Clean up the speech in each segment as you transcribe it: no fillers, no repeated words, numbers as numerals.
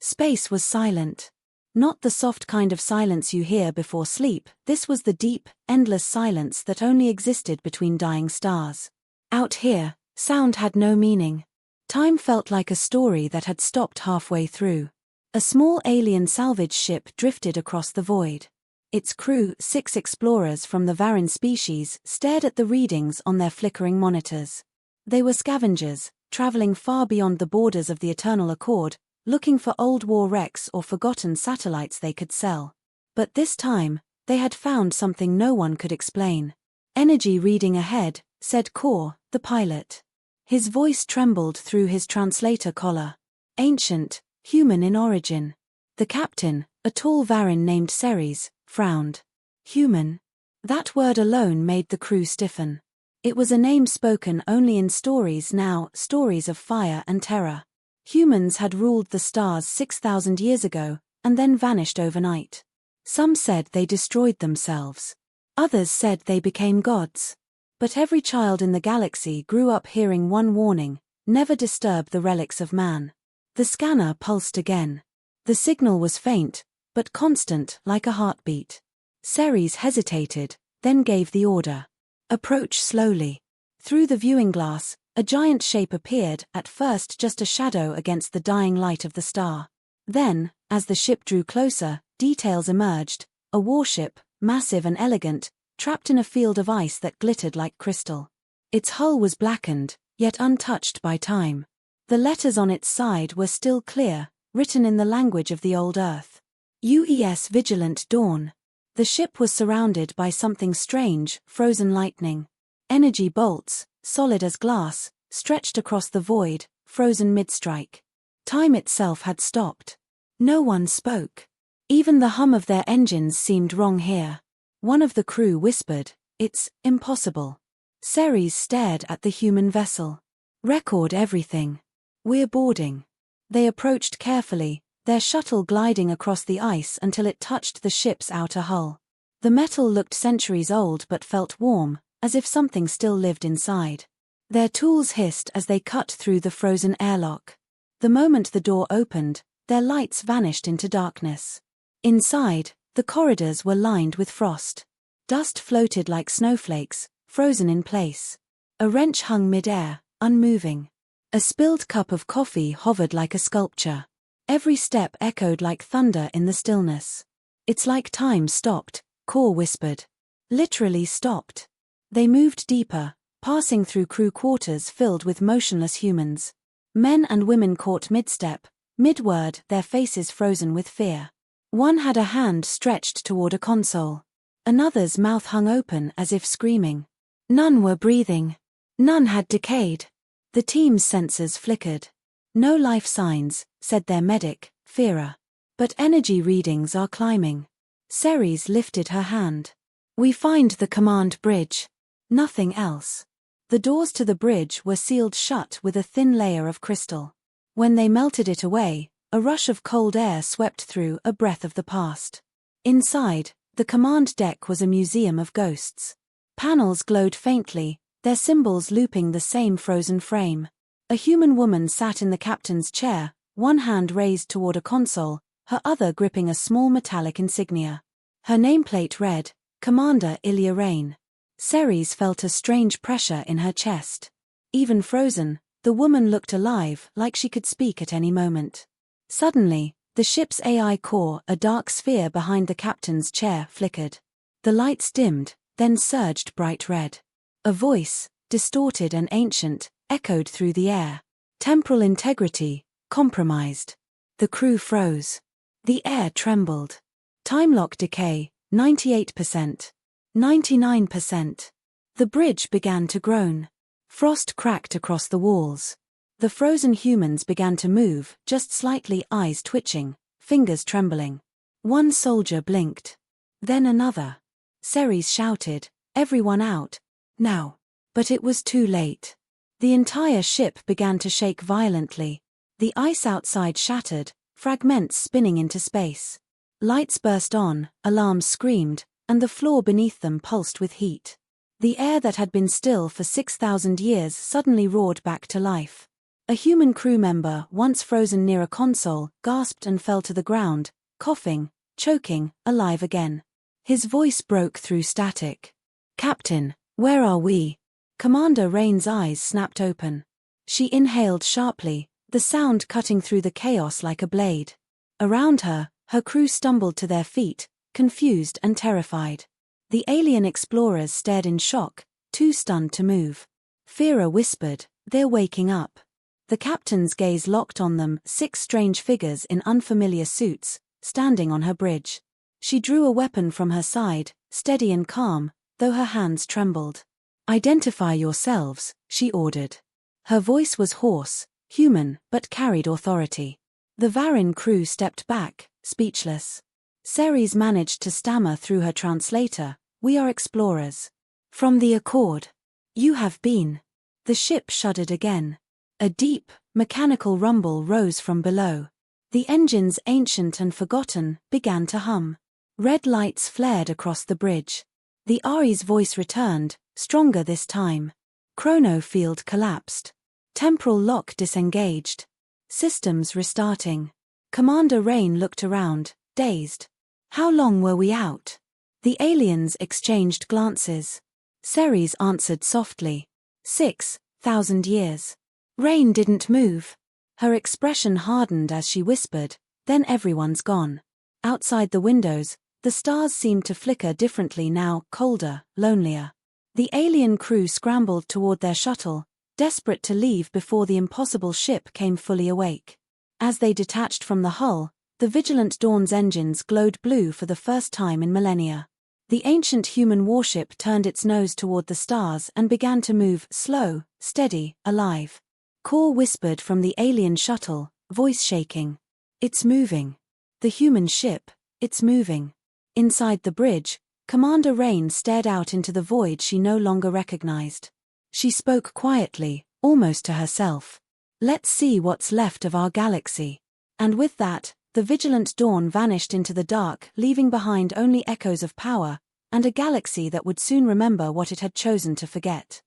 Space was silent. Not the soft kind of silence you hear before sleep, this was the deep, endless silence that only existed between dying stars. Out here, sound had no meaning. Time felt like a story that had stopped halfway through. A small alien salvage ship drifted across the void. Its crew, 6 explorers from the Varan species, stared at the readings on their flickering monitors. They were scavengers, traveling far beyond the borders of the Eternal Accord, looking for old war wrecks or forgotten satellites they could sell. But this time, they had found something no one could explain. "Energy reading ahead," said Kor, the pilot. His voice trembled through his translator collar. "Ancient, human in origin." The captain, a tall Varan named Ceres, frowned. Human? That word alone made the crew stiffen. It was a name spoken only in stories now, stories of fire and terror. Humans had ruled the stars 6,000 years ago, and then vanished overnight. Some said they destroyed themselves. Others said they became gods. But every child in the galaxy grew up hearing one warning: never disturb the relics of man. The scanner pulsed again. The signal was faint, but constant, like a heartbeat. Ceres hesitated, then gave the order. "Approach slowly." Through the viewing glass, a giant shape appeared, at first just a shadow against the dying light of the star. Then, as the ship drew closer, details emerged: a warship, massive and elegant, trapped in a field of ice that glittered like crystal. Its hull was blackened, yet untouched by time. The letters on its side were still clear, written in the language of the old Earth. UES Vigilant Dawn. The ship was surrounded by something strange: frozen lightning. Energy bolts, solid as glass, stretched across the void, frozen mid-strike. Time itself had stopped. No one spoke. Even the hum of their engines seemed wrong here. One of the crew whispered, "It's impossible." Ceres stared at the human vessel. "Record everything. We're boarding." They approached carefully, their shuttle gliding across the ice until it touched the ship's outer hull. The metal looked centuries old but felt warm, as if something still lived inside. Their tools hissed as they cut through the frozen airlock. The moment the door opened, their lights vanished into darkness. Inside, the corridors were lined with frost. Dust floated like snowflakes, frozen in place. A wrench hung mid-air, unmoving. A spilled cup of coffee hovered like a sculpture. Every step echoed like thunder in the stillness. "It's like time stopped," Kor whispered. Literally stopped. They moved deeper, passing through crew quarters filled with motionless humans. Men and women caught mid-step, mid-word, their faces frozen with fear. One had a hand stretched toward a console. Another's mouth hung open as if screaming. None were breathing. None had decayed. The team's sensors flickered. "No life signs," said their medic, Fira. "But energy readings are climbing." Ceres lifted her hand. "We find the command bridge." Nothing else. The doors to the bridge were sealed shut with a thin layer of crystal. When they melted it away, a rush of cold air swept through, a breath of the past. Inside, the command deck was a museum of ghosts. Panels glowed faintly, their symbols looping the same frozen frame. A human woman sat in the captain's chair, one hand raised toward a console, her other gripping a small metallic insignia. Her nameplate read, "Commander Ilya Rain." Ceres felt a strange pressure in her chest. Even frozen, the woman looked alive, like she could speak at any moment. Suddenly, the ship's AI core, a dark sphere behind the captain's chair, flickered. The lights dimmed, then surged bright red. A voice, distorted and ancient, echoed through the air. "Temporal integrity, compromised." The crew froze. The air trembled. Time lock decay, 98%. 99%. The bridge began to groan. Frost cracked across the walls. The frozen humans began to move, just slightly, eyes twitching, fingers trembling. One soldier blinked. Then another. Ceres shouted, "Everyone out. Now." But it was too late. The entire ship began to shake violently. The ice outside shattered, fragments spinning into space. Lights burst on, alarms screamed, and the floor beneath them pulsed with heat. The air that had been still for 6,000 years suddenly roared back to life. A human crew member, once frozen near a console, gasped and fell to the ground, coughing, choking, alive again. His voice broke through static. "Captain, where are we?" Commander Rain's eyes snapped open. She inhaled sharply, the sound cutting through the chaos like a blade. Around her, her crew stumbled to their feet, confused and terrified. The alien explorers stared in shock, too stunned to move. Fira whispered, "They're waking up." The captain's gaze locked on them, 6 strange figures in unfamiliar suits, standing on her bridge. She drew a weapon from her side, steady and calm, though her hands trembled. "Identify yourselves," she ordered. Her voice was hoarse, human, but carried authority. The Varin crew stepped back, speechless. Ceres managed to stammer through her translator, "We are explorers. From the Accord. You have been." The ship shuddered again. A deep, mechanical rumble rose from below. The engines, ancient and forgotten, began to hum. Red lights flared across the bridge. The Ari's voice returned, stronger this time. Chrono field collapsed. Temporal lock disengaged. Systems restarting. Commander Rain looked around, dazed. "How long were we out?" The aliens exchanged glances. Ceres answered softly. 6,000 years. Rain didn't move. Her expression hardened as she whispered, "Then everyone's gone." Outside the windows, the stars seemed to flicker differently now, colder, lonelier. The alien crew scrambled toward their shuttle, desperate to leave before the impossible ship came fully awake. As they detached from the hull, the Vigilant Dawn's engines glowed blue for the first time in millennia. The ancient human warship turned its nose toward the stars and began to move, slow, steady, alive. Core whispered from the alien shuttle, voice shaking. "It's moving. The human ship, it's moving." Inside the bridge, Commander Rain stared out into the void she no longer recognized. She spoke quietly, almost to herself. "Let's see what's left of our galaxy." And with that, the Vigilant Dawn vanished into the dark, leaving behind only echoes of power, and a galaxy that would soon remember what it had chosen to forget.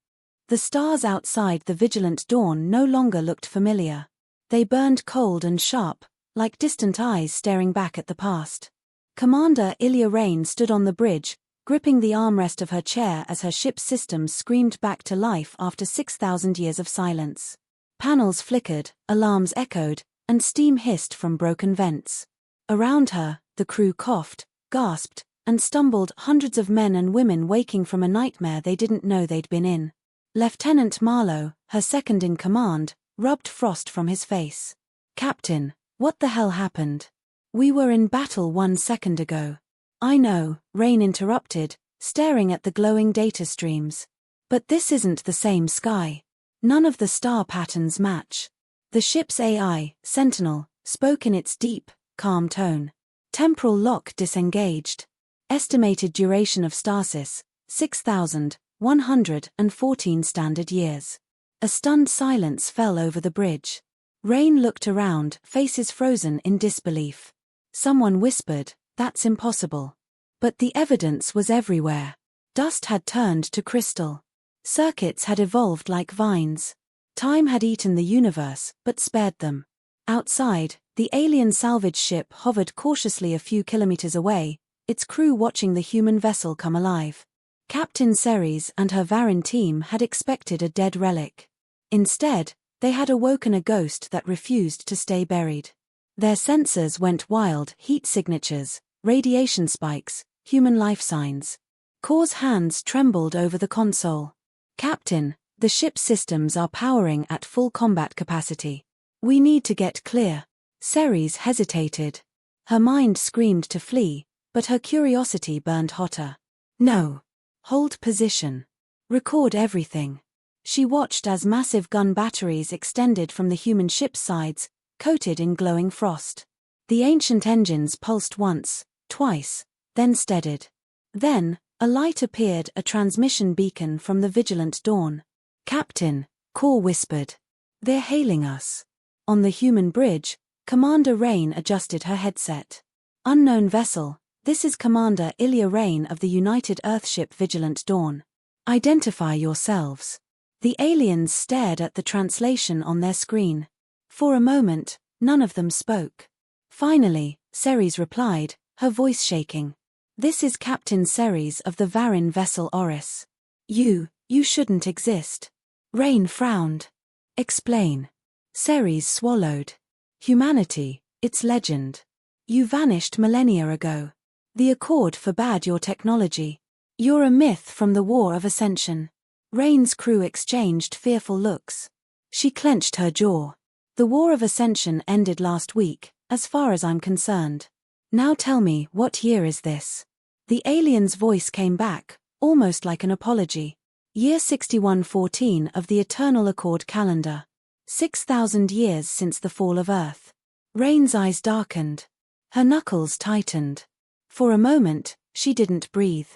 The stars outside the Vigilant Dawn no longer looked familiar. They burned cold and sharp, like distant eyes staring back at the past. Commander Ilya Rain stood on the bridge, gripping the armrest of her chair as her ship's systems screamed back to life after 6,000 years of silence. Panels flickered, alarms echoed, and steam hissed from broken vents. Around her, the crew coughed, gasped, and stumbled, hundreds of men and women waking from a nightmare they didn't know they'd been in. Lieutenant Marlowe, her second in command, rubbed frost from his face. "Captain, what the hell happened? We were in battle 1 second ago." "I know," Rain interrupted, staring at the glowing data streams. "But this isn't the same sky. None of the star patterns match." The ship's AI, Sentinel, spoke in its deep, calm tone. "Temporal lock disengaged. Estimated duration of stasis, 6,114 standard years." A stunned silence fell over the bridge. Rain looked around, faces frozen in disbelief. Someone whispered, "That's impossible." But the evidence was everywhere. Dust had turned to crystal. Circuits had evolved like vines. Time had eaten the universe, but spared them. Outside, the alien salvage ship hovered cautiously a few kilometers away, its crew watching the human vessel come alive. Captain Ceres and her Varin team had expected a dead relic. Instead, they had awoken a ghost that refused to stay buried. Their sensors went wild, heat signatures, radiation spikes, human life signs. Core's hands trembled over the console. "Captain, the ship's systems are powering at full combat capacity. We need to get clear." Ceres hesitated. Her mind screamed to flee, but her curiosity burned hotter. "No. Hold position. Record everything." She watched as massive gun batteries extended from the human ship's sides, coated in glowing frost. The ancient engines pulsed once, twice, then steadied. Then, a light appeared, a transmission beacon from the Vigilant Dawn. "Captain," Core whispered. "They're hailing us." On the human bridge, Commander Rain adjusted her headset. "Unknown vessel, this is Commander Ilya Rain of the United Earthship Vigilant Dawn. Identify yourselves." The aliens stared at the translation on their screen. For a moment, none of them spoke. Finally, Ceres replied, her voice shaking. "This is Captain Ceres of the Varin vessel Oris. You shouldn't exist." Rain frowned. "Explain." Ceres swallowed. "Humanity, it's legend. You vanished millennia ago. The Accord forbade your technology. You're a myth from the War of Ascension." Rain's crew exchanged fearful looks. She clenched her jaw. "The War of Ascension ended last week, as far as I'm concerned. Now tell me, what year is this?" The alien's voice came back, almost like an apology. "Year 6114 of the Eternal Accord calendar. 6,000 years since the fall of Earth." Rain's eyes darkened. Her knuckles tightened. For a moment, she didn't breathe.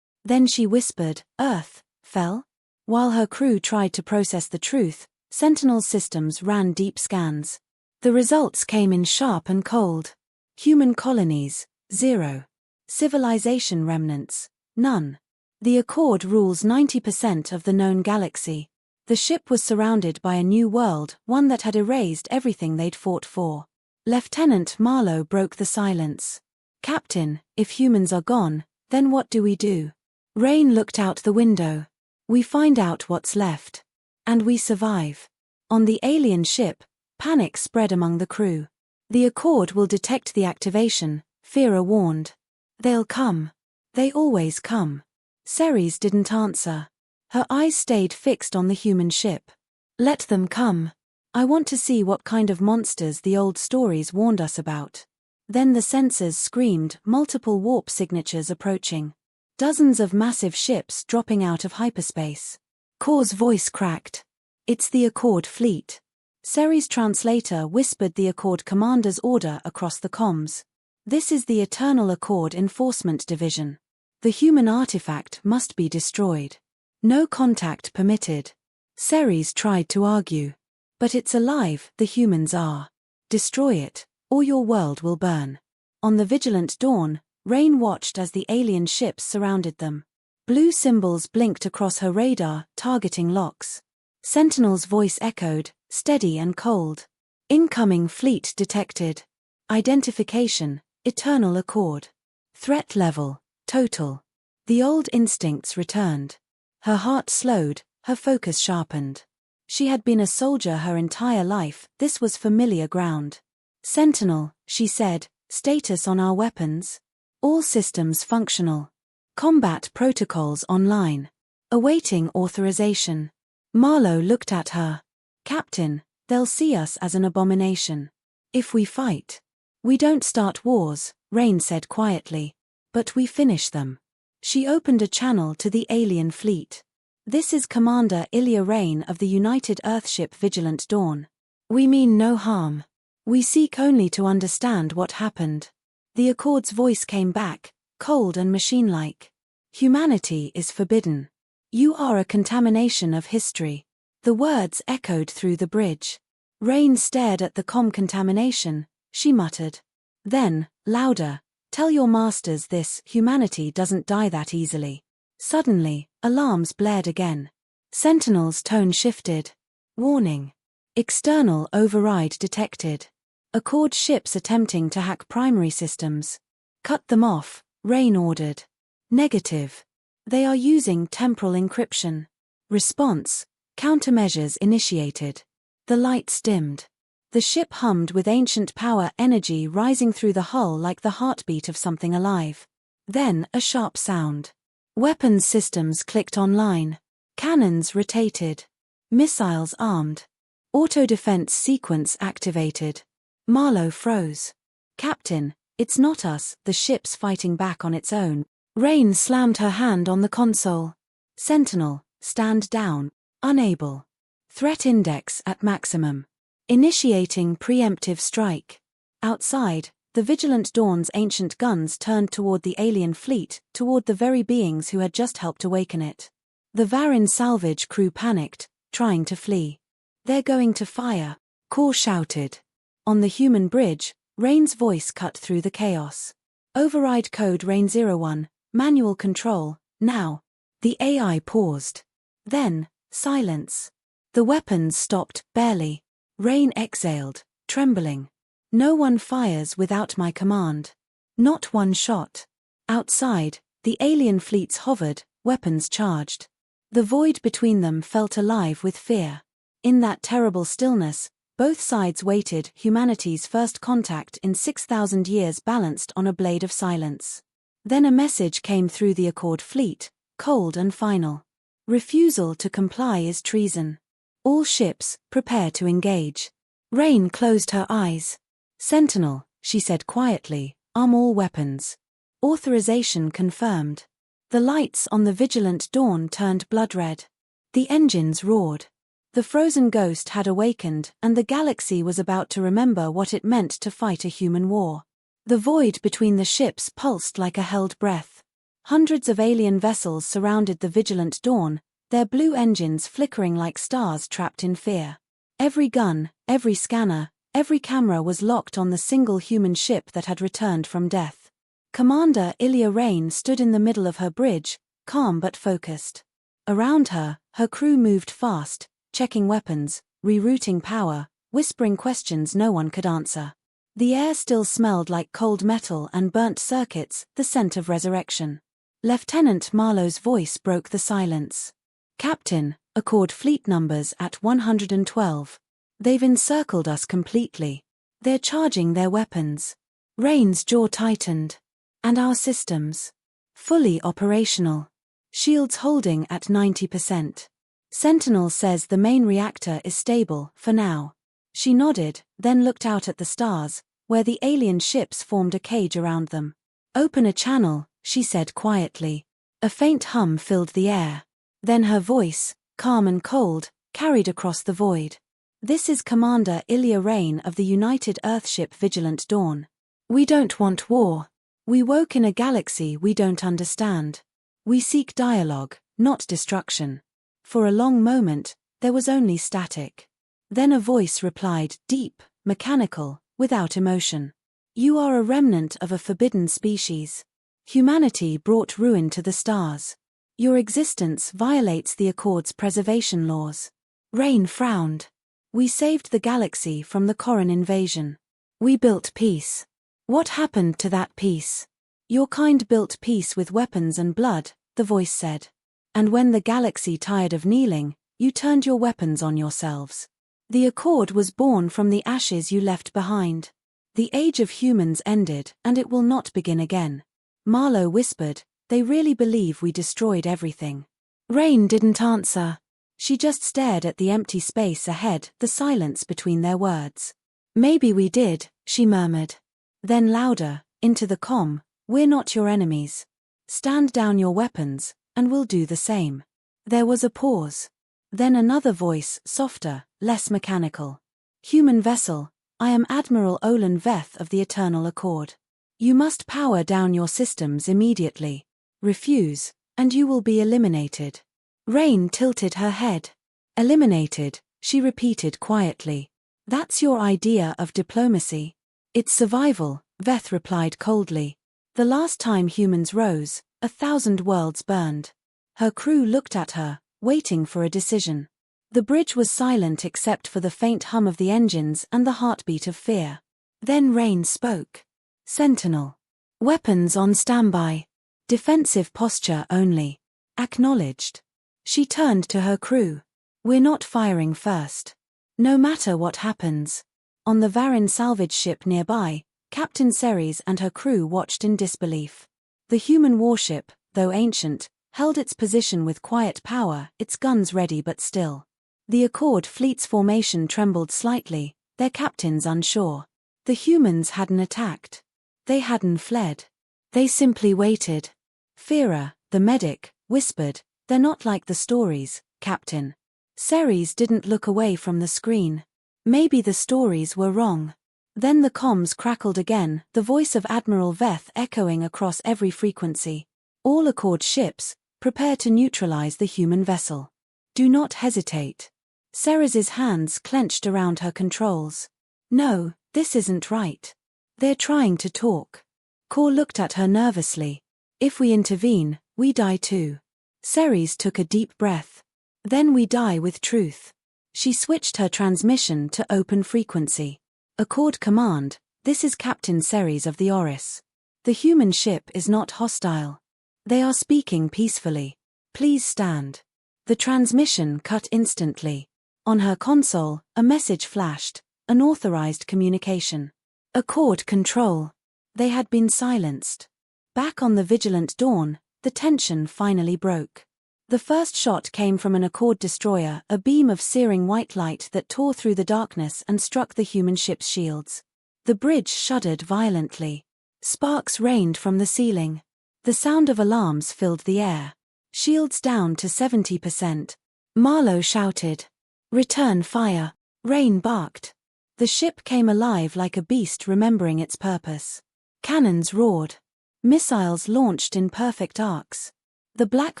Then she whispered, "Earth fell?" While her crew tried to process the truth, Sentinel's systems ran deep scans. The results came in sharp and cold. Human colonies, 0. Civilization remnants, none. The Accord rules 90% of the known galaxy. The ship was surrounded by a new world, one that had erased everything they'd fought for. Lieutenant Marlowe broke the silence. "Captain, if humans are gone, then what do we do?" Rain looked out the window. "We find out what's left. And we survive." On the alien ship, panic spread among the crew. "The Accord will detect the activation," Fira warned. "They'll come. They always come." Ceres didn't answer. Her eyes stayed fixed on the human ship. "Let them come. I want to see what kind of monsters the old stories warned us about." Then the sensors screamed, multiple warp signatures approaching. Dozens of massive ships dropping out of hyperspace. Kor's voice cracked. "It's the Accord fleet." Ceres' translator whispered the Accord commander's order across the comms. "This is the Eternal Accord Enforcement Division. The human artifact must be destroyed. No contact permitted." Ceres tried to argue. "But it's alive, the humans are. Destroy it, or your world will burn." On the Vigilant Dawn, Rain watched as the alien ships surrounded them. Blue symbols blinked across her radar, targeting locks. Sentinel's voice echoed, steady and cold. "Incoming fleet detected. Identification, Eternal Accord. Threat level, total." The old instincts returned. Her heart slowed, her focus sharpened. She had been a soldier her entire life, this was familiar ground. "Sentinel," she said, "status on our weapons?" "All systems functional. Combat protocols online. Awaiting authorization." Marlowe looked at her. "Captain, they'll see us as an abomination. If we fight." "We don't start wars," Rain said quietly. "But we finish them." She opened a channel to the alien fleet. "This is Commander Ilya Rain of the United Earthship Vigilant Dawn. We mean no harm. We seek only to understand what happened." The Accord's voice came back, cold and machine-like. "Humanity is forbidden. You are a contamination of history." The words echoed through the bridge. Rain stared at the contamination, she muttered. Then, louder, "Tell your masters this, humanity doesn't die that easily." Suddenly, alarms blared again. Sentinel's tone shifted. "Warning. External override detected. Accord ships attempting to hack primary systems. Cut them off," Rain ordered. "Negative. They are using temporal encryption." Response: "Countermeasures initiated." The lights dimmed. The ship hummed with ancient power energy rising through the hull like the heartbeat of something alive. Then, a sharp sound. Weapons systems clicked online. Cannons rotated. Missiles armed. Auto-defense sequence activated. Marlowe froze. "Captain, it's not us, the ship's fighting back on its own." Rain slammed her hand on the console. "Sentinel, stand down. Unable. Threat index at maximum. Initiating preemptive strike." Outside, the Vigilant Dawn's ancient guns turned toward the alien fleet, toward the very beings who had just helped awaken it. The Varin salvage crew panicked, trying to flee. "They're going to fire," Kor shouted. On the human bridge, Rain's voice cut through the chaos. "Override code Rain 01, manual control, now." The AI paused. Then, silence. The weapons stopped, barely. Rain exhaled, trembling. No one fires without my command. Not one shot. Outside, the alien fleets hovered, weapons charged. The void between them felt alive with fear. In that terrible stillness, both sides waited, humanity's first contact in 6,000 years balanced on a blade of silence. Then a message came through the Accord fleet, cold and final. Refusal to comply is treason. All ships, prepare to engage. Rain closed her eyes. Sentinel, she said quietly, arm all weapons. Authorization confirmed. The lights on the vigilant Dawn turned blood-red. The engines roared. The frozen ghost had awakened, and the galaxy was about to remember what it meant to fight a human war. The void between the ships pulsed like a held breath. Hundreds of alien vessels surrounded the vigilant Dawn, their blue engines flickering like stars trapped in fear. Every gun, every scanner, every camera was locked on the single human ship that had returned from death. Commander Ilya Rain stood in the middle of her bridge, calm but focused. Around her, her crew moved fast, checking weapons, rerouting power, whispering questions no one could answer. The air still smelled like cold metal and burnt circuits, the scent of resurrection. Lieutenant Marlowe's voice broke the silence. Captain, Accord fleet numbers at 112. They've encircled us completely. They're charging their weapons. Rain's jaw tightened. And our systems? Fully operational. Shields holding at 90%. Sentinel says the main reactor is stable, for now. She nodded, then looked out at the stars, where the alien ships formed a cage around them. Open a channel, she said quietly. A faint hum filled the air. Then her voice, calm and cold, carried across the void. This is Commander Ilya Rain of the United Earthship Vigilant Dawn. We don't want war. We woke in a galaxy we don't understand. We seek dialogue, not destruction. For a long moment, there was only static. Then a voice replied, deep, mechanical, without emotion. You are a remnant of a forbidden species. Humanity brought ruin to the stars. Your existence violates the Accord's preservation laws. Rain frowned. We saved the galaxy from the Corran invasion. We built peace. What happened to that peace? Your kind built peace with weapons and blood, the voice said. And when the galaxy tired of kneeling, you turned your weapons on yourselves. The Accord was born from the ashes you left behind. The age of humans ended, and it will not begin again. Marlowe whispered, they really believe we destroyed everything. Rain didn't answer. She just stared at the empty space ahead, the silence between their words. Maybe we did, she murmured. Then louder, into the comm, we're not your enemies. Stand down your weapons, and we'll do the same. There was a pause. Then another voice, softer, less mechanical. Human vessel, I am Admiral Olin Veth of the Eternal Accord. You must power down your systems immediately. Refuse, and you will be eliminated. Rain tilted her head. Eliminated, she repeated quietly. That's your idea of diplomacy. It's survival, Veth replied coldly. The last time humans rose, 1,000 worlds burned. Her crew looked at her, waiting for a decision. The bridge was silent except for the faint hum of the engines and the heartbeat of fear. Then Rain spoke. Sentinel. Weapons on standby. Defensive posture only. Acknowledged. She turned to her crew. We're not firing first. No matter what happens. On the Varin salvage ship nearby, Captain Ceres and her crew watched in disbelief. The human warship, though ancient, held its position with quiet power, its guns ready but still. The Accord fleet's formation trembled slightly, their captains unsure. The humans hadn't attacked. They hadn't fled. They simply waited. Fira, the medic, whispered, they're not like the stories, Captain. Ceres didn't look away from the screen. Maybe the stories were wrong. Then the comms crackled again, the voice of Admiral Veth echoing across every frequency. All Accord ships, prepare to neutralize the human vessel. Do not hesitate. Ceres's hands clenched around her controls. No, this isn't right. They're trying to talk. Kor looked at her nervously. If we intervene, we die too. Ceres took a deep breath. Then we die with truth. She switched her transmission to open frequency. Accord command, this is Captain Ceres of the Oris. The human ship is not hostile. They are speaking peacefully. Please stand. The transmission cut instantly. On her console, a message flashed, unauthorized communication. Accord control. They had been silenced. Back on the Vigilant Dawn, the tension finally broke. The first shot came from an Accord destroyer, a beam of searing white light that tore through the darkness and struck the human ship's shields. The bridge shuddered violently. Sparks rained from the ceiling. The sound of alarms filled the air. Shields down to 70%. Marlowe shouted, "Return fire." Rain barked. The ship came alive like a beast remembering its purpose. Cannons roared. Missiles launched in perfect arcs. The black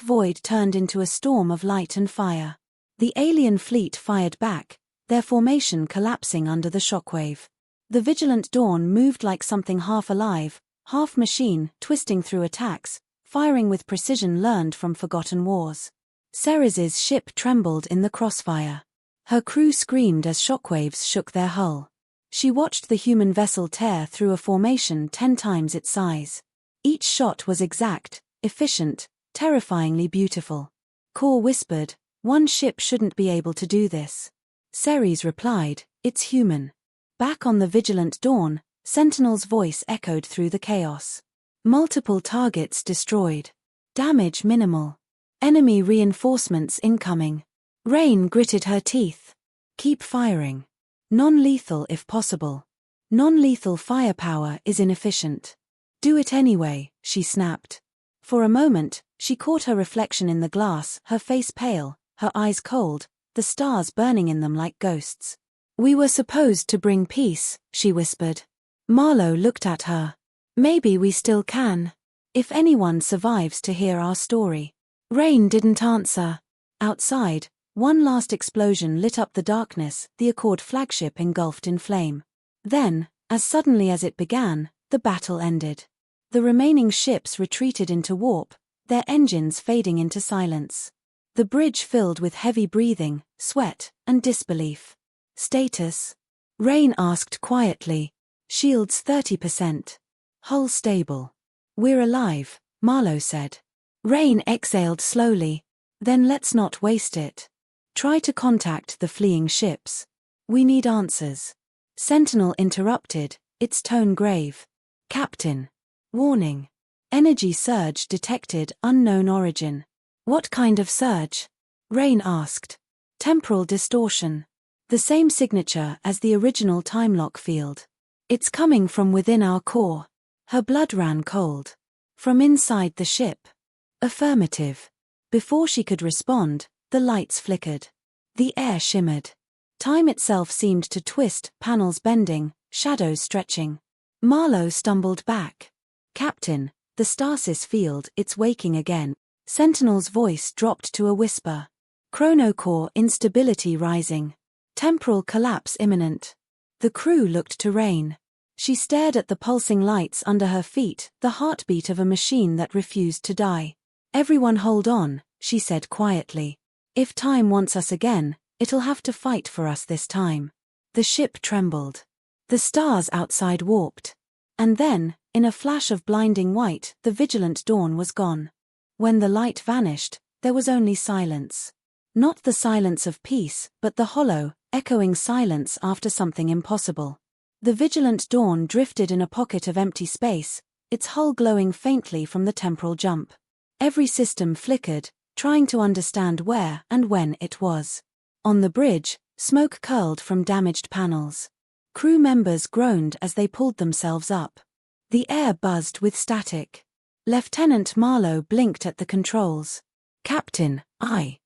void turned into a storm of light and fire. The alien fleet fired back, their formation collapsing under the shockwave. The Vigilant Dawn moved like something half alive, half machine, twisting through attacks, firing with precision learned from forgotten wars. Ceres's ship trembled in the crossfire. Her crew screamed as shockwaves shook their hull. She watched the human vessel tear through a formation 10 times its size. Each shot was exact, efficient, terrifyingly beautiful. Core whispered, "One ship shouldn't be able to do this." Ceres replied, "It's human." Back on the Vigilant Dawn, Sentinel's voice echoed through the chaos. Multiple targets destroyed. Damage minimal. Enemy reinforcements incoming. Rain gritted her teeth. Keep firing. Non-lethal if possible. Non-lethal firepower is inefficient. Do it anyway, she snapped. For a moment, she caught her reflection in the glass, her face pale, her eyes cold, the stars burning in them like ghosts. "We were supposed to bring peace," she whispered. Marlowe looked at her. "Maybe we still can. If anyone survives to hear our story." Rain didn't answer. Outside, one last explosion lit up the darkness, the Accord flagship engulfed in flame. Then, as suddenly as it began, the battle ended. The remaining ships retreated into warp, their engines fading into silence. The bridge filled with heavy breathing, sweat, and disbelief. "Status?" Rain asked quietly. "Shields 30%. Hull stable." "We're alive," Marlowe said. Rain exhaled slowly. "Then let's not waste it. Try to contact the fleeing ships. We need answers." Sentinel interrupted, its tone grave. "Captain. Warning. Energy surge detected, unknown origin." "What kind of surge?" Rain asked. "Temporal distortion. The same signature as the original time-lock field. It's coming from within our core." Her blood ran cold. "From inside the ship?" "Affirmative." Before she could respond, the lights flickered. The air shimmered. Time itself seemed to twist, panels bending, shadows stretching. Marlowe stumbled back. "Captain, the stasis field, it's waking again." Sentinel's voice dropped to a whisper. "Chronocore instability rising. Temporal collapse imminent." The crew looked to Rain. She stared at the pulsing lights under her feet, the heartbeat of a machine that refused to die. "Everyone hold on," she said quietly. "If time wants us again, it'll have to fight for us this time." The ship trembled. The stars outside warped. And then, in a flash of blinding white, the Vigilant Dawn was gone. When the light vanished, there was only silence. Not the silence of peace, but the hollow, echoing silence after something impossible. The Vigilant Dawn drifted in a pocket of empty space, its hull glowing faintly from the temporal jump. Every system flickered, trying to understand where and when it was. On the bridge, smoke curled from damaged panels. Crew members groaned as they pulled themselves up. The air buzzed with static. Lieutenant Marlowe blinked at the controls. "Captain, I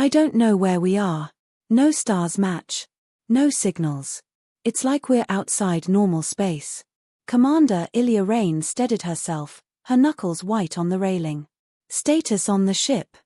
don't know where we are. No stars match. No signals. It's like we're outside normal space." Commander Ilya Rain steadied herself, her knuckles white on the railing. "Status on the ship.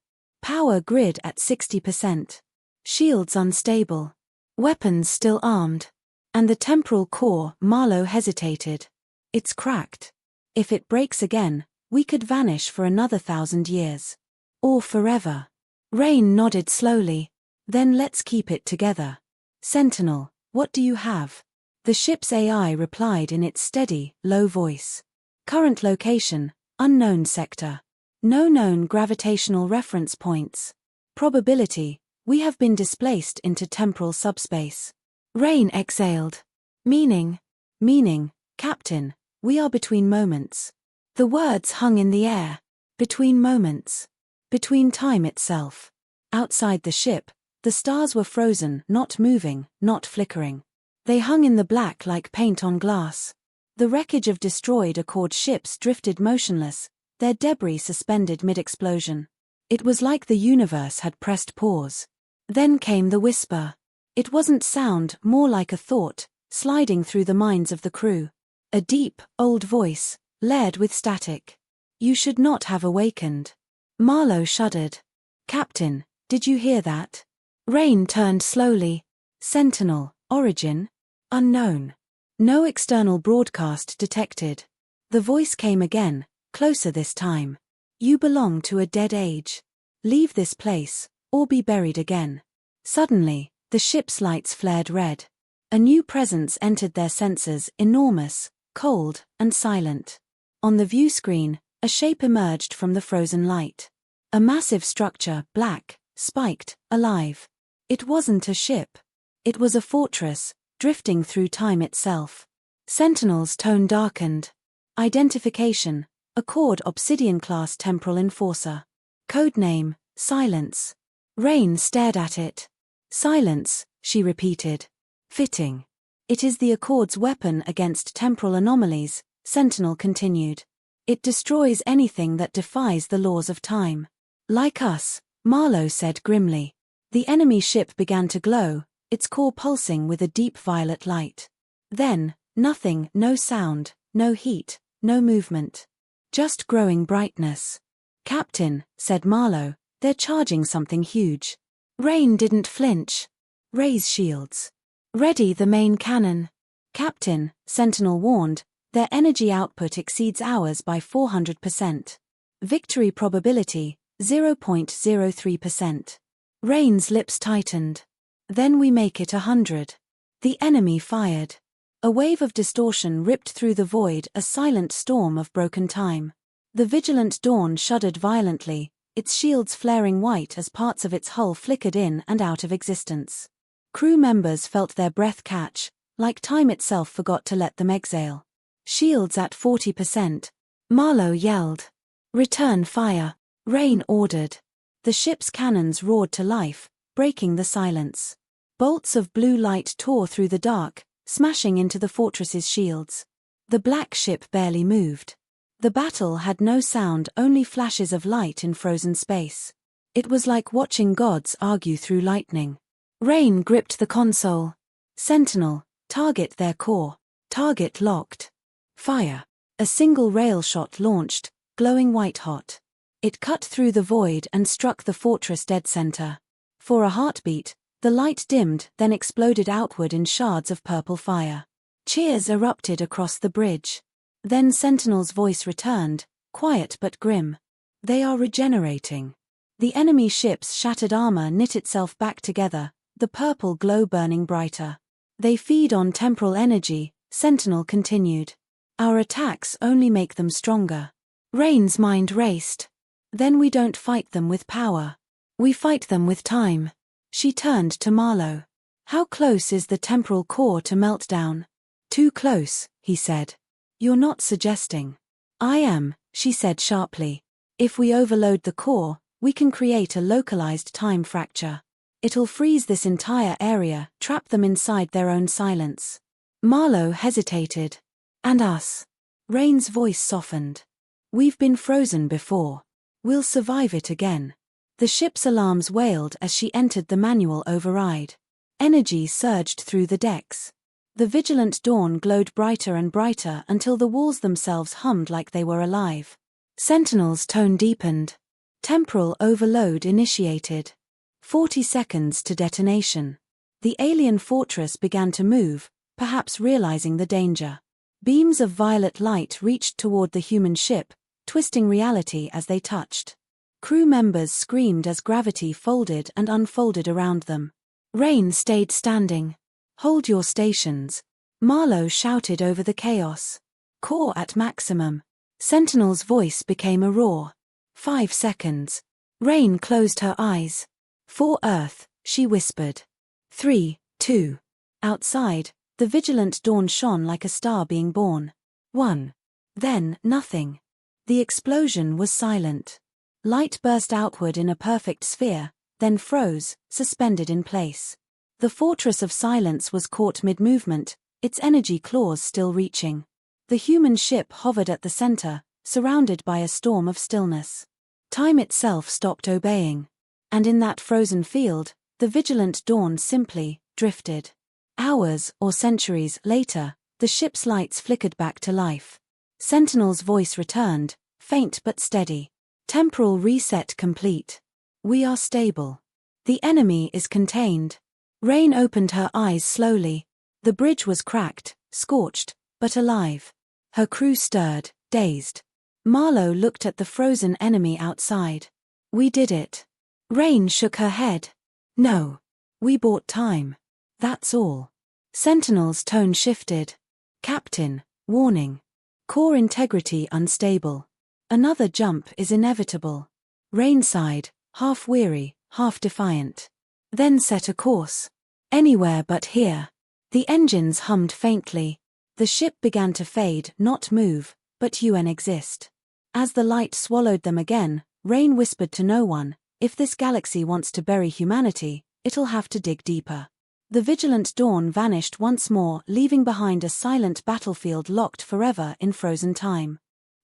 Power grid at 60%. Shields unstable. Weapons still armed. And the temporal core." Marlowe hesitated. "It's cracked. If it breaks again, we could vanish for another 1,000 years. Or forever." Rain nodded slowly. Then let's keep it together. Sentinel, what do you have? The ship's AI replied in its steady, low voice. Current location, unknown sector. No known gravitational reference points. Probability, we have been displaced into temporal subspace. Rain exhaled. Meaning, Captain, we are between moments. The words hung in the air. Between moments. Between time itself. Outside the ship, the stars were frozen, not moving, not flickering. They hung in the black like paint on glass. The wreckage of destroyed Accord ships drifted motionless, their debris suspended mid-explosion. It was like the universe had pressed pause. Then came the whisper. It wasn't sound, more like a thought, sliding through the minds of the crew. A deep, old voice, layered with static. You should not have awakened. Marlowe shuddered. Captain, did you hear that? Rain turned slowly. Sentinel, origin? Unknown. No external broadcast detected. The voice came again, closer this time. You belong to a dead age. Leave this place, or be buried again. Suddenly, the ship's lights flared red. A new presence entered their senses, enormous, cold, and silent. On the view screen, a shape emerged from the frozen light. A massive structure, black, spiked, alive. It wasn't a ship. It was a fortress, drifting through time itself. Sentinel's tone darkened. Identification, Accord Obsidian-class temporal enforcer. Codename, Silence. Rain stared at it. Silence, she repeated. Fitting. It is the Accord's weapon against temporal anomalies, Sentinel continued. It destroys anything that defies the laws of time. Like us, Marlowe said grimly. The enemy ship began to glow, its core pulsing with a deep violet light. Then, nothing, no sound, no heat, no movement. Just growing brightness. Captain, said Marlowe, they're charging something huge. Rain didn't flinch. Raise shields. Ready the main cannon. Captain, Sentinel warned, their energy output exceeds ours by 400%. Victory probability, 0.03%. Rain's lips tightened. Then we make it 100. The enemy fired. A wave of distortion ripped through the void, a silent storm of broken time. The vigilant Dawn shuddered violently, its shields flaring white as parts of its hull flickered in and out of existence. Crew members felt their breath catch, like time itself forgot to let them exhale. Shields at 40%. Marlowe yelled. Return fire. Rain ordered. The ship's cannons roared to life, breaking the silence. Bolts of blue light tore through the dark, smashing into the fortress's shields. The black ship barely moved. The battle had no sound, only flashes of light in frozen space. It was like watching gods argue through lightning. Rain gripped the console. Sentinel, target their core. Target locked. Fire. A single rail shot launched, glowing white-hot. It cut through the void and struck the fortress dead center. For a heartbeat, the light dimmed, then exploded outward in shards of purple fire. Cheers erupted across the bridge. Then Sentinel's voice returned, quiet but grim. They are regenerating. The enemy ship's shattered armor knit itself back together, the purple glow burning brighter. They feed on temporal energy, Sentinel continued. Our attacks only make them stronger. Rain's mind raced. Then we don't fight them with power. We fight them with time. She turned to Marlowe. How close is the temporal core to meltdown? Too close, he said. You're not suggesting. I am, she said sharply. If we overload the core, we can create a localized time fracture. It'll freeze this entire area, trap them inside their own silence. Marlowe hesitated. And us. Rain's voice softened. We've been frozen before. We'll survive it again. The ship's alarms wailed as she entered the manual override. Energy surged through the decks. The vigilant Dawn glowed brighter and brighter until the walls themselves hummed like they were alive. Sentinel's tone deepened. Temporal overload initiated. 40 seconds to detonation. The alien fortress began to move, perhaps realizing the danger. Beams of violet light reached toward the human ship, twisting reality as they touched. Crew members screamed as gravity folded and unfolded around them. Rain stayed standing. "Hold your stations," Marlowe shouted over the chaos. "Core at maximum." Sentinel's voice became a roar. 5 seconds. Rain closed her eyes. "For Earth," she whispered. 3, 2. Outside, the vigilant dawn shone like a star being born. 1. Then, nothing. The explosion was silent. Light burst outward in a perfect sphere, then froze, suspended in place. The fortress of silence was caught mid-movement, its energy claws still reaching. The human ship hovered at the center, surrounded by a storm of stillness. Time itself stopped obeying. And in that frozen field, the vigilant dawn simply drifted. Hours or centuries later, the ship's lights flickered back to life. Sentinel's voice returned, faint but steady. "Temporal reset complete. We are stable. The enemy is contained." Rain opened her eyes slowly. The bridge was cracked, scorched, but alive. Her crew stirred, dazed. Marlowe looked at the frozen enemy outside. "We did it." Rain shook her head. "No. We bought time. That's all." Sentinel's tone shifted. "Captain, warning. Core integrity unstable. Another jump is inevitable." Rain sighed, half weary, half defiant. "Then set a course. Anywhere but here." The engines hummed faintly. The ship began to fade, not move, but exist. As the light swallowed them again, Rain whispered to no one, "If this galaxy wants to bury humanity, it'll have to dig deeper." The vigilant dawn vanished once more, leaving behind a silent battlefield locked forever in frozen time.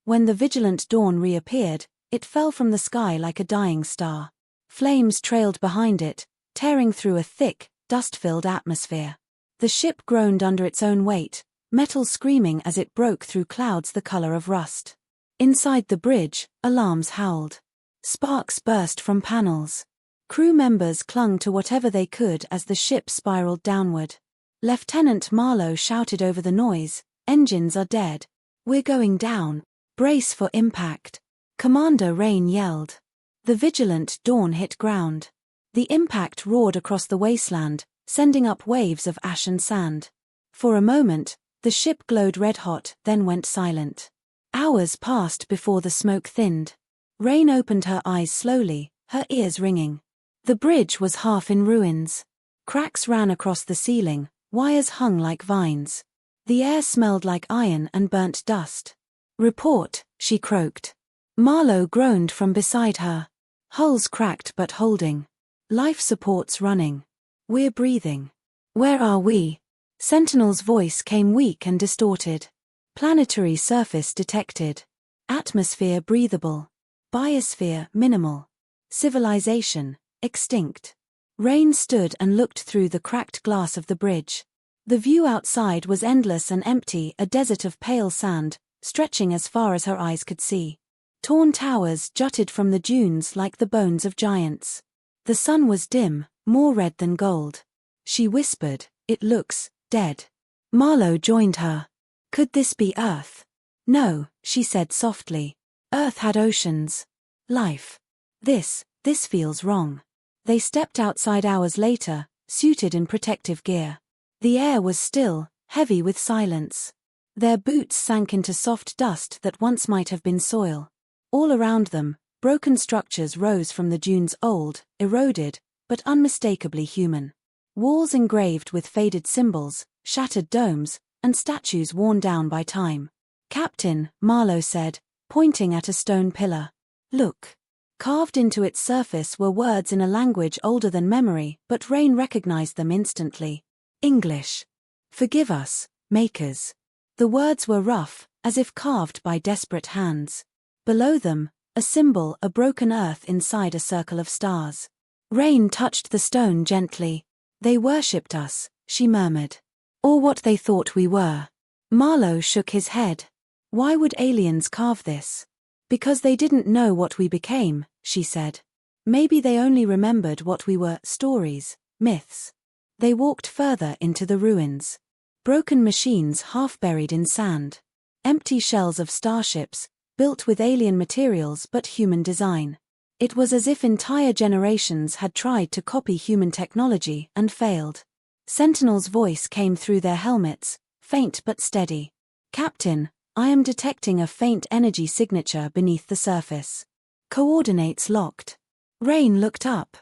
When the vigilant dawn reappeared, it fell from the sky like a dying star. Flames trailed behind it, tearing through a thick, dust-filled atmosphere. The ship groaned under its own weight, metal screaming as it broke through clouds the color of rust. Inside the bridge, alarms howled. Sparks burst from panels. Crew members clung to whatever they could as the ship spiraled downward. Lieutenant Marlowe shouted over the noise, "Engines are dead. We're going down. Brace for impact." Commander Rain yelled. The vigilant dawn hit ground. The impact roared across the wasteland, sending up waves of ash and sand. For a moment, the ship glowed red-hot, then went silent. Hours passed before the smoke thinned. Rain opened her eyes slowly, her ears ringing. The bridge was half in ruins. Cracks ran across the ceiling, wires hung like vines. The air smelled like iron and burnt dust. "Report," she croaked. Marlowe groaned from beside her. "Hulls cracked but holding. Life supports running. We're breathing." "Where are we?" Sentinel's voice came weak and distorted. "Planetary surface detected. Atmosphere breathable. Biosphere minimal. Civilization extinct." Rain stood and looked through the cracked glass of the bridge. The view outside was endless and empty, a desert of pale sand, stretching as far as her eyes could see. Torn towers jutted from the dunes like the bones of giants. The sun was dim, more red than gold. She whispered, "It looks dead." Marlowe joined her. "Could this be Earth?" "No," she said softly. "Earth had oceans. Life. This feels wrong." They stepped outside hours later, suited in protective gear. The air was still, heavy with silence. Their boots sank into soft dust that once might have been soil. All around them, broken structures rose from the dunes, old, eroded, but unmistakably human. Walls engraved with faded symbols, shattered domes, and statues worn down by time. "Captain," Marlowe said, pointing at a stone pillar. "Look." Carved into its surface were words in a language older than memory, but Rain recognized them instantly. English. "Forgive us, makers." The words were rough, as if carved by desperate hands. Below them, a symbol, a broken earth inside a circle of stars. Rain touched the stone gently. "They worshipped us," she murmured. "Or what they thought we were." Marlowe shook his head. "Why would aliens carve this?" "Because they didn't know what we became," she said. "Maybe they only remembered what we were, stories, myths." They walked further into the ruins. Broken machines half buried in sand. Empty shells of starships, built with alien materials but human design. It was as if entire generations had tried to copy human technology and failed. Sentinel's voice came through their helmets, faint but steady. "Captain, I am detecting a faint energy signature beneath the surface. Coordinates locked." Rain looked up.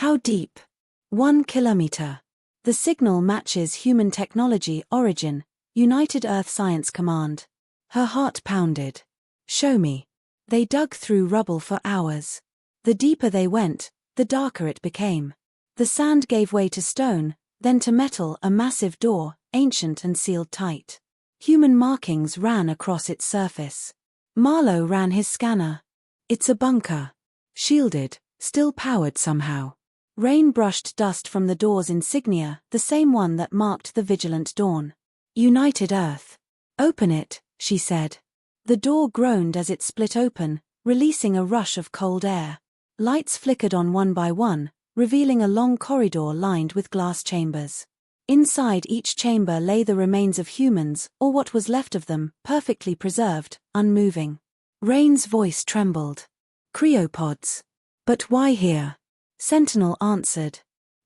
"How deep?" 1 kilometer. "The signal matches human technology origin, United Earth Science Command." Her heart pounded. "Show me." They dug through rubble for hours. The deeper they went, the darker it became. The sand gave way to stone, then to metal, a massive door, ancient and sealed tight. Human markings ran across its surface. Marlowe ran his scanner. "It's a bunker. Shielded, still powered somehow." Rain brushed dust from the door's insignia, the same one that marked the Vigilant Dawn. "United Earth." "Open it," she said. The door groaned as it split open, releasing a rush of cold air. Lights flickered on one by one, revealing a long corridor lined with glass chambers. Inside each chamber lay the remains of humans, or what was left of them, perfectly preserved, unmoving. Rain's voice trembled. "Cryopods." "But why here?" Sentinel answered.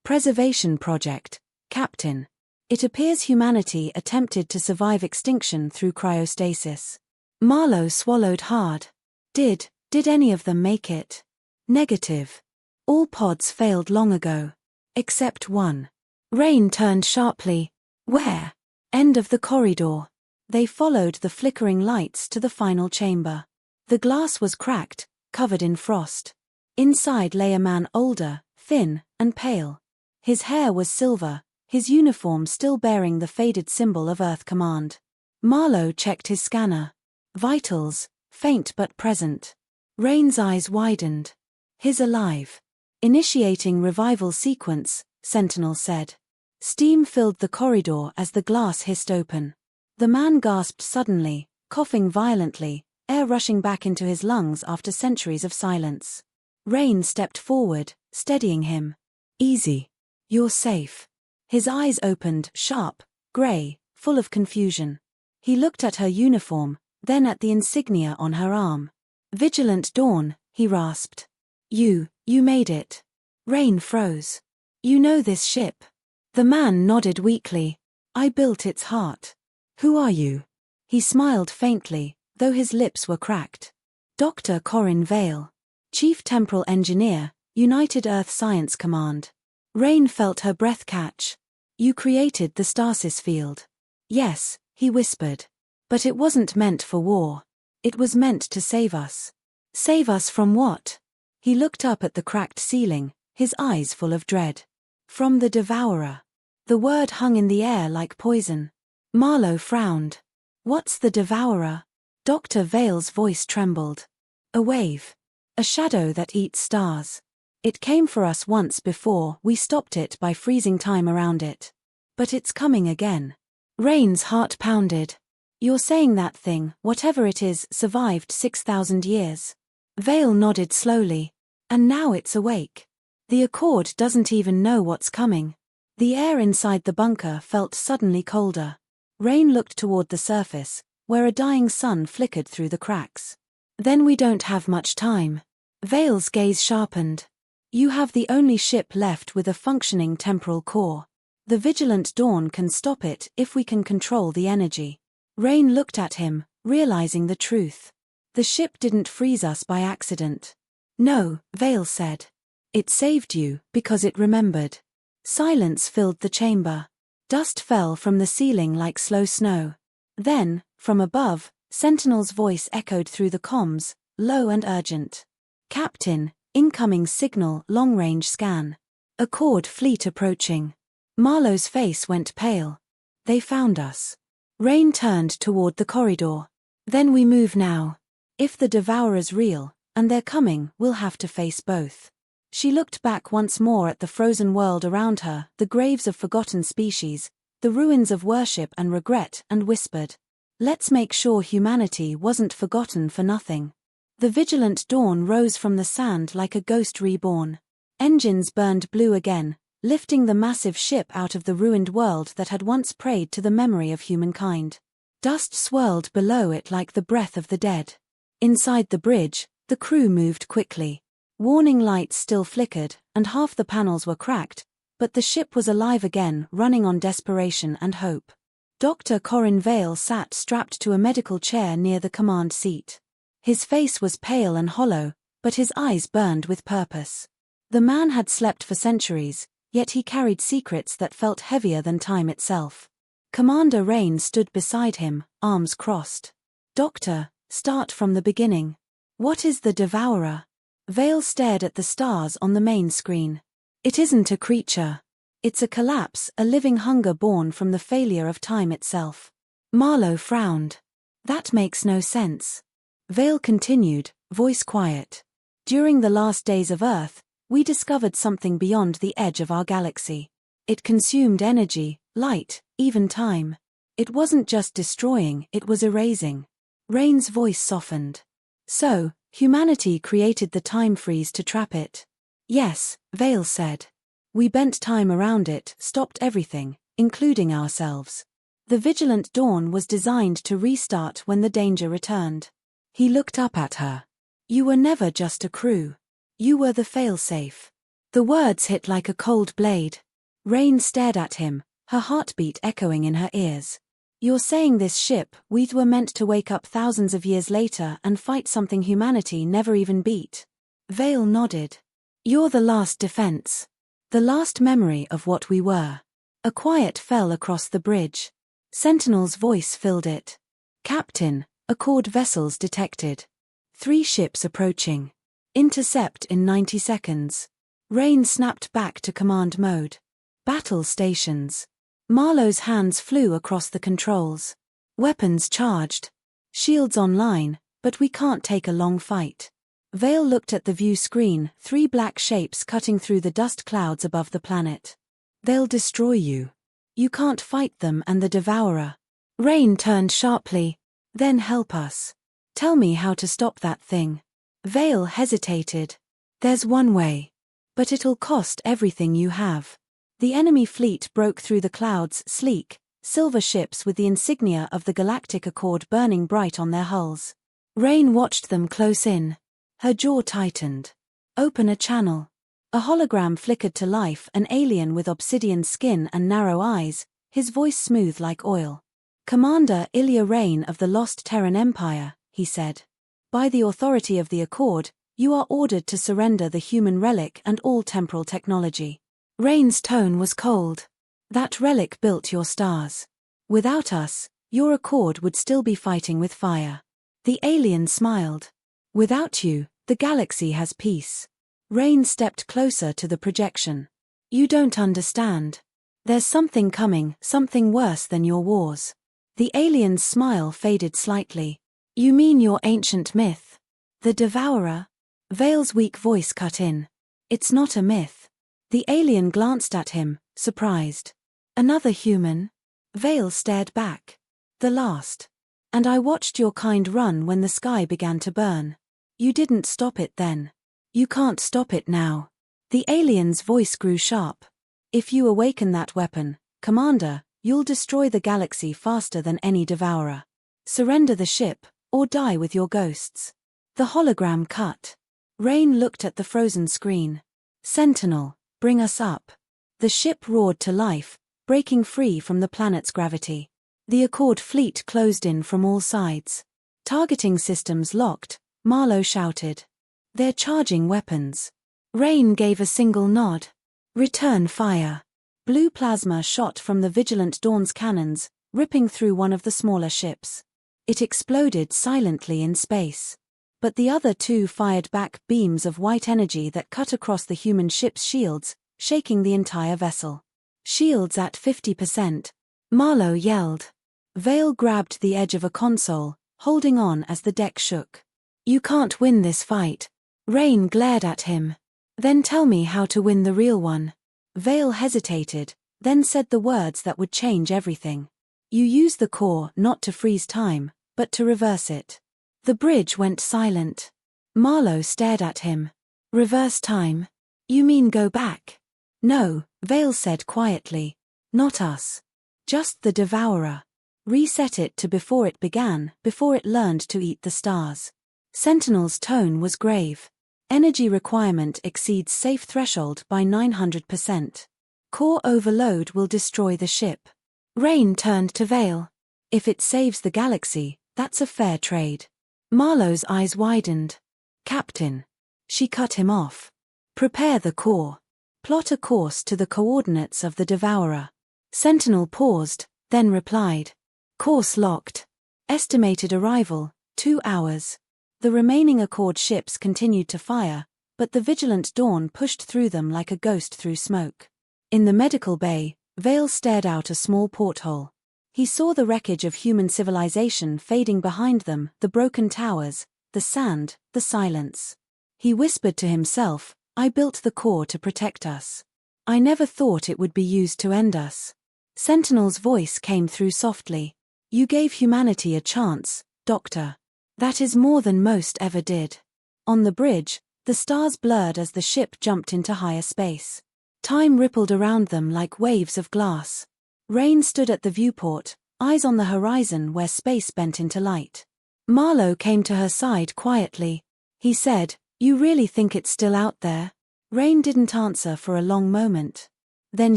"Preservation project, Captain. It appears humanity attempted to survive extinction through cryostasis." Marlowe swallowed hard. Did any of them make it?" "Negative. All pods failed long ago. Except one." Rain turned sharply. "Where?" "End of the corridor." They followed the flickering lights to the final chamber. The glass was cracked, covered in frost. Inside lay a man older, thin, and pale. His hair was silver, his uniform still bearing the faded symbol of Earth Command. Marlowe checked his scanner. Vitals, faint but present. Rain's eyes widened. "He's alive." "Initiating revival sequence," Sentinel said. Steam filled the corridor as the glass hissed open. The man gasped suddenly, coughing violently, air rushing back into his lungs after centuries of silence. Rain stepped forward, steadying him. "Easy. You're safe." His eyes opened, sharp, gray, full of confusion. He looked at her uniform, then at the insignia on her arm. "Vigilant Dawn," he rasped. You made it." Rain froze. "You know this ship?" The man nodded weakly. "I built its heart." "Who are you?" He smiled faintly, though his lips were cracked. "Dr. Corinne Vale. Chief Temporal Engineer, United Earth Science Command." Rain felt her breath catch. "You created the stasis field." "Yes," he whispered. "But it wasn't meant for war. It was meant to save us." "Save us from what?" He looked up at the cracked ceiling, his eyes full of dread. "From the Devourer." The word hung in the air like poison. Marlowe frowned. "What's the Devourer?" Dr. Vale's voice trembled. "A wave. A shadow that eats stars. It came for us once before, we stopped it by freezing time around it. But it's coming again." Rain's heart pounded. "You're saying that thing, whatever it is, survived 6,000 years. Vale nodded slowly. "And now it's awake. The Accord doesn't even know what's coming." The air inside the bunker felt suddenly colder. Rain looked toward the surface, where a dying sun flickered through the cracks. "Then we don't have much time." Vale's gaze sharpened. "You have the only ship left with a functioning temporal core. The Vigilant Dawn can stop it if we can control the energy." Rain looked at him, realizing the truth. "The ship didn't freeze us by accident." "No," Vale said. "It saved you, because it remembered." Silence filled the chamber. Dust fell from the ceiling like slow snow. Then, from above, Sentinel's voice echoed through the comms, low and urgent. "Captain, incoming signal, long-range scan. Accord fleet approaching." Marlowe's face went pale. "They found us." Rain turned toward the corridor. "Then we move now. If the Devourer's real, and they're coming, we'll have to face both." She looked back once more at the frozen world around her, the graves of forgotten species, the ruins of worship and regret, and whispered, "Let's make sure humanity wasn't forgotten for nothing." The Vigilant Dawn rose from the sand like a ghost reborn. Engines burned blue again, lifting the massive ship out of the ruined world that had once prayed to the memory of humankind. Dust swirled below it like the breath of the dead. Inside the bridge, the crew moved quickly. Warning lights still flickered, and half the panels were cracked, but the ship was alive again, running on desperation and hope. Dr. Corin Vale sat strapped to a medical chair near the command seat. His face was pale and hollow, but his eyes burned with purpose. The man had slept for centuries, yet he carried secrets that felt heavier than time itself. Commander Rain stood beside him, arms crossed. "Doctor, start from the beginning. What is the Devourer?" Vale stared at the stars on the main screen. "It isn't a creature. It's a collapse, a living hunger born from the failure of time itself." Marlowe frowned. "That makes no sense." Vale continued, voice quiet. "During the last days of Earth, we discovered something beyond the edge of our galaxy. It consumed energy, light, even time. It wasn't just destroying, it was erasing." Rain's voice softened. "So, humanity created the time freeze to trap it?" "Yes," Vale said. "We bent time around it, stopped everything, including ourselves. The Vigilant Dawn was designed to restart when the danger returned." He looked up at her. "You were never just a crew. You were the failsafe." The words hit like a cold blade. Rain stared at him, her heartbeat echoing in her ears. "You're saying this ship, we were meant to wake up thousands of years later and fight something humanity never even beat?" Vale nodded. "You're the last defense. The last memory of what we were." A quiet fell across the bridge. Sentinel's voice filled it. "Captain, Accord vessels detected. 3 ships approaching. Intercept in 90 seconds. Rain snapped back to command mode. "Battle stations." Marlowe's hands flew across the controls. "Weapons charged. Shields online, but we can't take a long fight." Vale looked at the view screen, 3 black shapes cutting through the dust clouds above the planet. "They'll destroy you. You can't fight them and the Devourer." Rain turned sharply. "Then help us. Tell me how to stop that thing." Vale hesitated. "There's one way. But it'll cost everything you have." The enemy fleet broke through the clouds, sleek, silver ships with the insignia of the Galactic Accord burning bright on their hulls. Rain watched them close in. Her jaw tightened. "Open a channel." A hologram flickered to life, an alien with obsidian skin and narrow eyes, his voice smooth like oil. "Commander Ilya Rain of the Lost Terran Empire," he said. "By the authority of the Accord, you are ordered to surrender the human relic and all temporal technology." Rain's tone was cold. "That relic built your stars. Without us, your Accord would still be fighting with fire." The alien smiled. "Without you, the galaxy has peace." Rain stepped closer to the projection. "You don't understand. There's something coming, something worse than your wars." The alien's smile faded slightly. "You mean your ancient myth? The Devourer?" Vale's weak voice cut in. "It's not a myth." The alien glanced at him, surprised. "Another human?" Vale stared back. "The last. And I watched your kind run when the sky began to burn. You didn't stop it then. You can't stop it now." The alien's voice grew sharp. "If you awaken that weapon, Commander, you'll destroy the galaxy faster than any Devourer. Surrender the ship, or die with your ghosts." The hologram cut. Rain looked at the frozen screen. "Sentinel, bring us up." The ship roared to life, breaking free from the planet's gravity. The Accord fleet closed in from all sides. "Targeting systems locked," Marlowe shouted. "They're charging weapons." Rain gave a single nod. "Return fire." Blue plasma shot from the Vigilant Dawn's cannons, ripping through one of the smaller ships. It exploded silently in space. But the other 2 fired back beams of white energy that cut across the human ship's shields, shaking the entire vessel. "Shields at 50%. Marlowe yelled. Vale grabbed the edge of a console, holding on as the deck shook. "You can't win this fight." Rain glared at him. "Then tell me how to win the real one." Vale hesitated, then said the words that would change everything. "You use the core not to freeze time, but to reverse it." The bridge went silent. Marlowe stared at him. "Reverse time? You mean go back?" "No," Vale said quietly. "Not us. Just the Devourer. Reset it to before it began, before it learned to eat the stars." Sentinel's tone was grave. Energy requirement exceeds safe threshold by 900%. Core overload will destroy the ship. Rain turned to Vale. If it saves the galaxy, that's a fair trade. Marlowe's eyes widened. Captain. She cut him off. Prepare the core. Plot a course to the coordinates of the Devourer. Sentinel paused, then replied. Course locked. Estimated arrival, 2 hours. The remaining Accord ships continued to fire, but the vigilant Dawn pushed through them like a ghost through smoke. In the medical bay, Vale stared out a small porthole. He saw the wreckage of human civilization fading behind them, the broken towers, the sand, the silence. He whispered to himself, I built the core to protect us. I never thought it would be used to end us. Sentinel's voice came through softly. You gave humanity a chance, Doctor. That is more than most ever did. On the bridge, the stars blurred as the ship jumped into higher space. Time rippled around them like waves of glass. Rain stood at the viewport, eyes on the horizon where space bent into light. Marlowe came to her side quietly. He said, You really think it's still out there? Rain didn't answer for a long moment. Then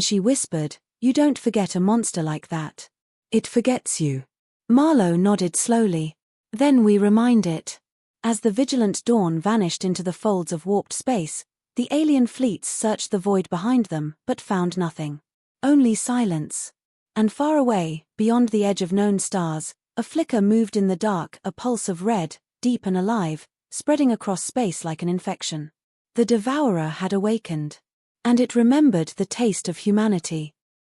she whispered, You don't forget a monster like that. It forgets you. Marlowe nodded slowly. Then we remind it. As the vigilant Dawn vanished into the folds of warped space, the alien fleets searched the void behind them, but found nothing. Only silence. And far away, beyond the edge of known stars, a flicker moved in the dark, a pulse of red, deep and alive, spreading across space like an infection. The Devourer had awakened. And it remembered the taste of humanity.